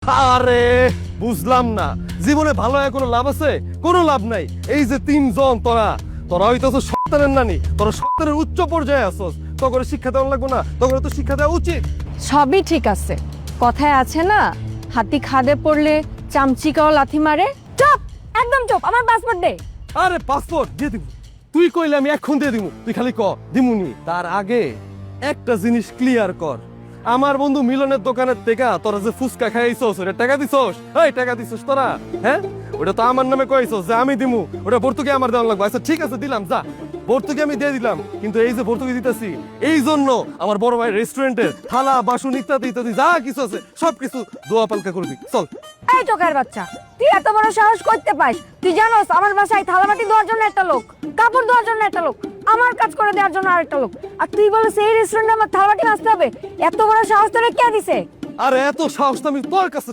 আরে বুঝলাম না, জীবনে ভালো হয়ে কোনো লাভ আছে? কোনো লাভ নাই। এই যে তিনজন তোরা হইতেছ সন্তানের নানি, তোরা সন্তানের উচ্চ পর্যায়ে আসছ, তোকে শিক্ষা দেওয়া লাগবো না? তোকে তো শিক্ষা দেওয়া উচিত। সবই ঠিক আছে, কথায় আছে না, হাতি খাদে পড়লে চামচিকাও লাথি মারে। চুপ, একদম চুপ, আমার পাসপোর্ট দে। আরে পাসপোর্ট দিয়ে দিব, তুই কইলে আমি এখন দিয়ে দিব, তুই খালি ক দিমুনি। তার আগে একটা জিনিস ক্লিয়ার কর, আমার বন্ধু মিলনের দোকানের থেকে তোরা যে ফুচকা খাইছস ওটা টাকা দিছস? এই টাকা দিছস তোরা? হ্যাঁ, ওটা তো আমার নামে কইছস যে আমি দিমু, ওটা ভর্তুকি আমার দেওয়া লাগবে। আচ্ছা ঠিক আছে, দিলাম, যা ভর্তুকি আমি দিয়ে দিলাম, কিন্তু এই যে ভর্তুকি দিতেছি এই জন্য আমার বড় ভাই রেস্টুরেন্টের থালা বাসন ইত্যাদি ইত্যাদি যা কিছু আছে সবকিছু দোয়া পালকা করবি। চল। এই চোখের বাচ্চা, তুই এত বড় সাহস করতে পাস? তুই জানোস আমার বাসায় থালাবাটি ধোয়ার জন্য একটা লোক, কাপড় ধোয়ার জন্য একটা লোক, আমার কাজ করে দেওয়ার জন্য আরেকটা লোক, আর তুই বলে সেই রেস্টুরেন্টে আমার থালাবাটি মাজতে হবে? এত বড় সাহস তোরে কে দিছে? আরে এত সাহস তো আমি তোর কাছে